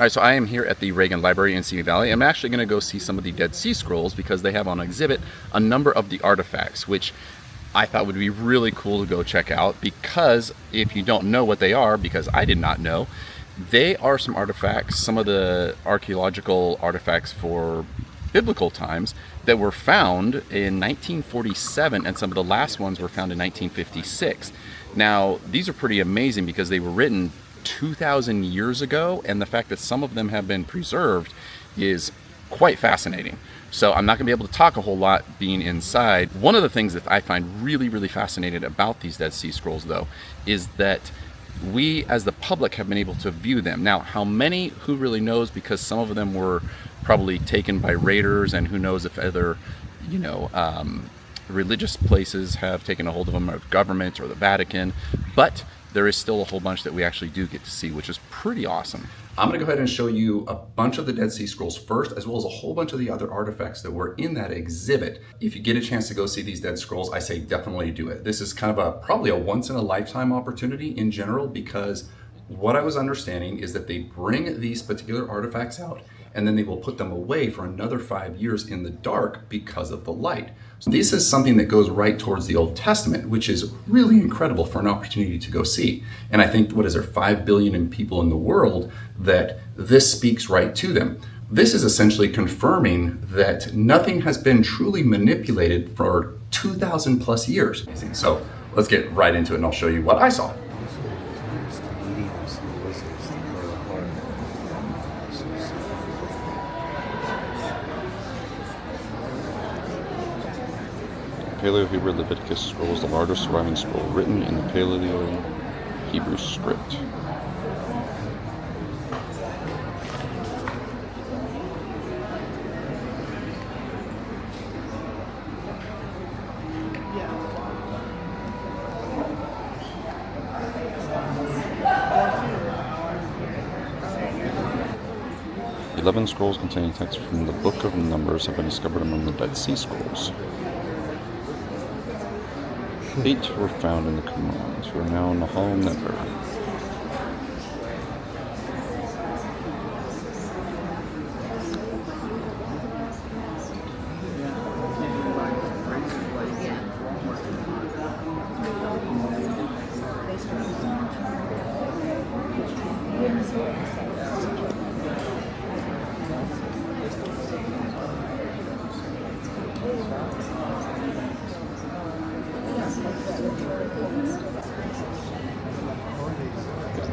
All right, so I am here at the Reagan Library in Simi Valley. I'm actually going to go see some of the Dead Sea Scrolls because they have on exhibit a number of the artifacts, which I thought would be really cool to go check out because if you don't know what they are, because I did not know, they are some artifacts, some of the archaeological artifacts for biblical times that were found in 1947, and some of the last ones were found in 1956. Now, these are pretty amazing because they were written 2,000 years ago, and the fact that some of them have been preserved is quite fascinating. So I'm not going to be able to talk a whole lot being inside. One of the things that I find really fascinating about these Dead Sea Scrolls, though, is that we as the public have been able to view them. Now, how many, who really knows, because some of them were probably taken by raiders, and who knows if other, religious places have taken a hold of them, or government or the Vatican, but there is still a whole bunch that we actually do get to see, which is pretty awesome. I'm going to go ahead and show you a bunch of the Dead Sea Scrolls first, as well as a whole bunch of the other artifacts that were in that exhibit. If you get a chance to go see these Dead Scrolls, I say definitely do it. This is kind of probably a once-in-a-lifetime opportunity in general, because what I was understanding is that they bring these particular artifacts out and then they will put them away for another 5 years in the dark because of the light. So this is something that goes right towards the Old Testament, which is really incredible for an opportunity to go see. And I think, 5 billion people in the world, that this speaks right to them. This is essentially confirming that nothing has been truly manipulated for 2,000 plus years. So let's get right into it and I'll show you what I saw. Paleo-Hebrew Leviticus scroll is the largest surviving scroll written in the Paleo-Hebrew script. The 11 scrolls containing text from the Book of Numbers have been discovered among the Dead Sea Scrolls. 8 were found in the Qumran, who are now in the Hollow Never.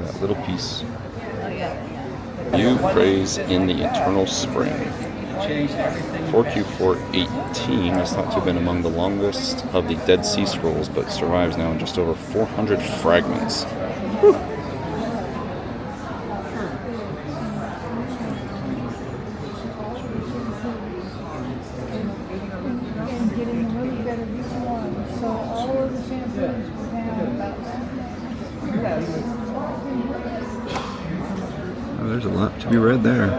That little piece. You praise in the eternal spring. 4Q418 is thought to have been among the longest of the Dead Sea Scrolls, but survives now in just over 400 fragments. Whew. Oh, there's a lot to be read there.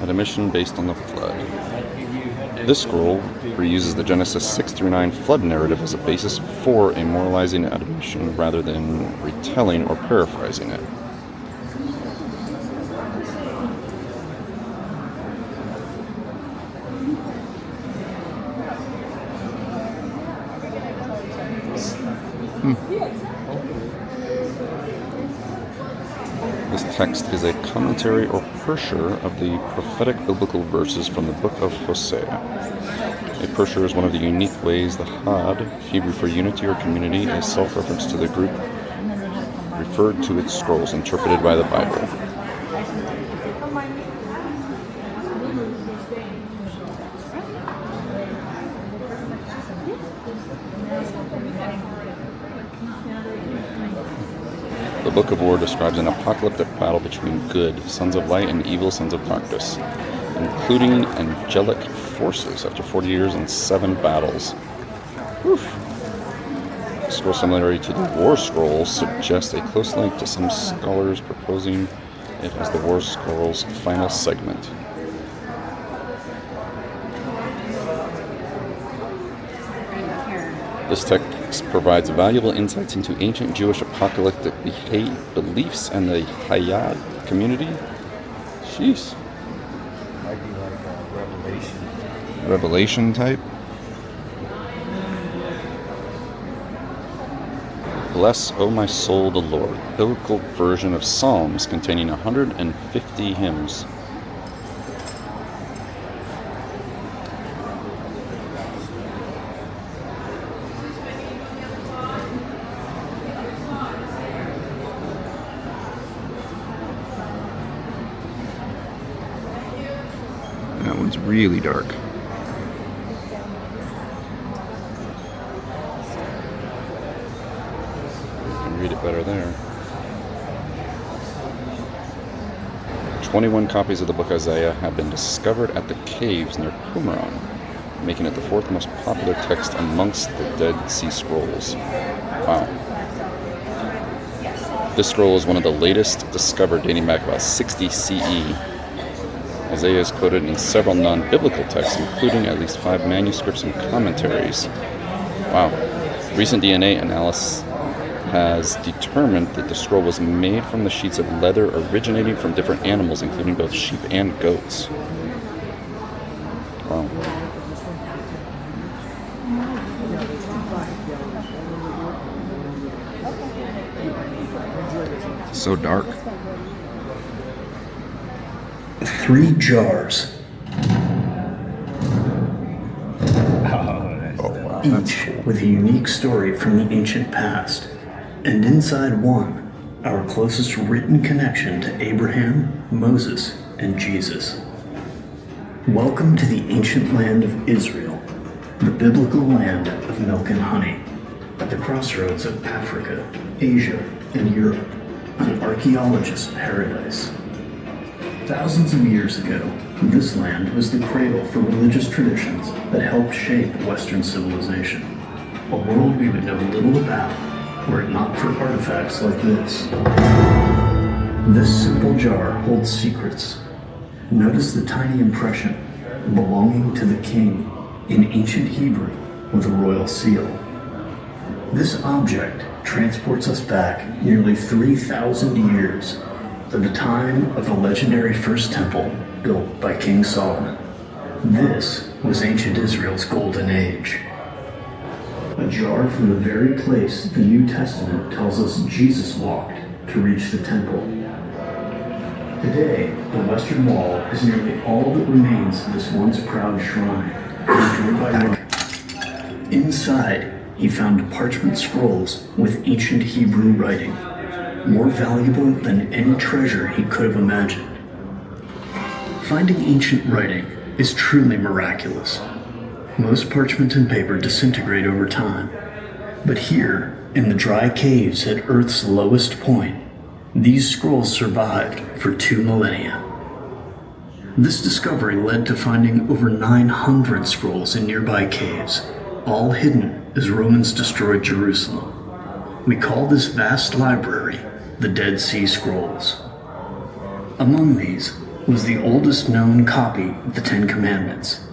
Admission based on the flood. This scroll reuses the Genesis 6 through 9 flood narrative as a basis for a moralizing admission rather than retelling or paraphrasing it. This text is a commentary or pershur of the prophetic biblical verses from the book of Hosea. A pershur is one of the unique ways the Had, Hebrew for unity or community, is self-reference to the group referred to its scrolls interpreted by the Bible. The Book of War describes an apocalyptic battle between good, sons of light, and evil, sons of darkness, including angelic forces after 40 years and 7 battles. Whew. Scroll similarity to the War Scrolls suggests a close link to some scholars proposing it as the War Scrolls' final segment. This text text provides valuable insights into ancient Jewish apocalyptic beliefs and the Hayat community. Sheesh. Might be like a revelation. Revelation type. Bless, O my soul, the Lord. Biblical version of Psalms containing 150 hymns. That one's really dark. Read it better there. 21 copies of the book Isaiah have been discovered at the caves near Qumran, making it the fourth most popular text amongst the Dead Sea Scrolls. Wow. This scroll is one of the latest discovered, dating back about 60 CE. Isaiah is quoted in several non-biblical texts, including at least 5 manuscripts and commentaries. Wow. Recent DNA analysis has determined that the scroll was made from the sheets of leather originating from different animals, including both sheep and goats. Wow. So dark. 3 jars. Wow. Each with a unique story from the ancient past. And inside one, our closest written connection to Abraham, Moses, and Jesus. Welcome to the ancient land of Israel, the biblical land of milk and honey, at the crossroads of Africa, Asia, and Europe, an archaeologist's paradise. Thousands of years ago, this land was the cradle for religious traditions that helped shape Western civilization, a world we would know little about were it not for artifacts like this. This simple jar holds secrets. Notice the tiny impression, belonging to the king, in ancient Hebrew with a royal seal. This object transports us back nearly 3,000 years to the time of the legendary First Temple built by King Solomon. This was ancient Israel's golden age. A jar from the very place the New Testament tells us Jesus walked to reach the temple. Today, the Western Wall is nearly all that remains of this once proud shrine, enjoyed by Reagan. Inside, he found parchment scrolls with ancient Hebrew writing, more valuable than any treasure he could have imagined. Finding ancient writing is truly miraculous. Most parchment and paper disintegrate over time, but here, in the dry caves at Earth's lowest point, these scrolls survived for 2 millennia. This discovery led to finding over 900 scrolls in nearby caves, all hidden as Romans destroyed Jerusalem. We call this vast library the Dead Sea Scrolls. Among these was the oldest known copy of the 10 Commandments,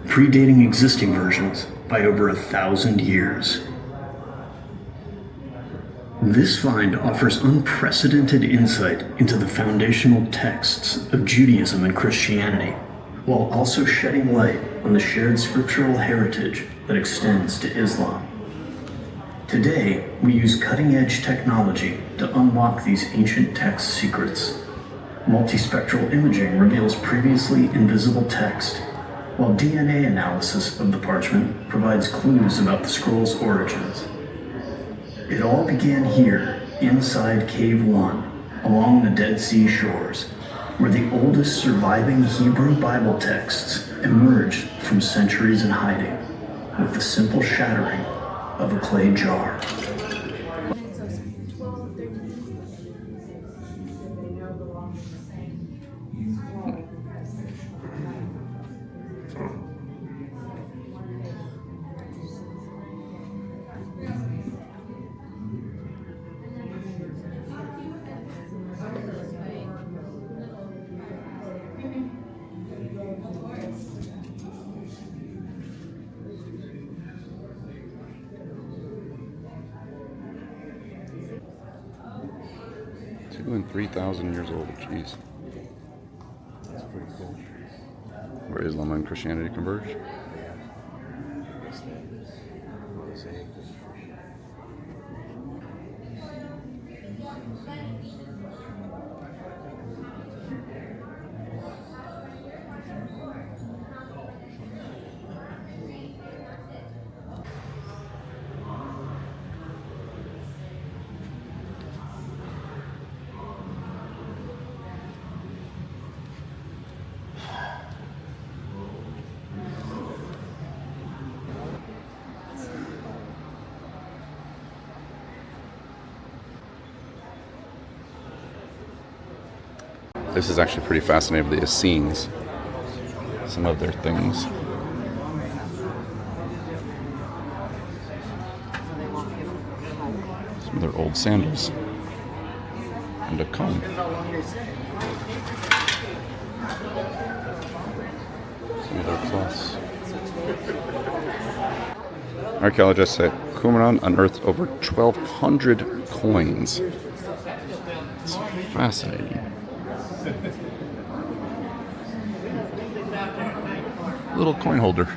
predating existing versions by over 1,000 years. This find offers unprecedented insight into the foundational texts of Judaism and Christianity, while also shedding light on the shared scriptural heritage that extends to Islam. Today, we use cutting-edge technology to unlock these ancient text secrets. Multispectral imaging reveals previously invisible text, while DNA analysis of the parchment provides clues about the scroll's origins. It all began here, inside Cave 1, along the Dead Sea shores, where the oldest surviving Hebrew Bible texts emerged from centuries in hiding, with the simple shattering of a clay jar. 2,000 and 3,000 years old. Jeez. That's pretty cool. Where Islam and Christianity converged. What's that? Mosaic. This is actually pretty fascinating. The Essenes, some of their things. Some of their old sandals. And a comb. Some of their cloths. Archaeologists at Qumran unearthed over 1,200 coins. It's fascinating. Little coin holder.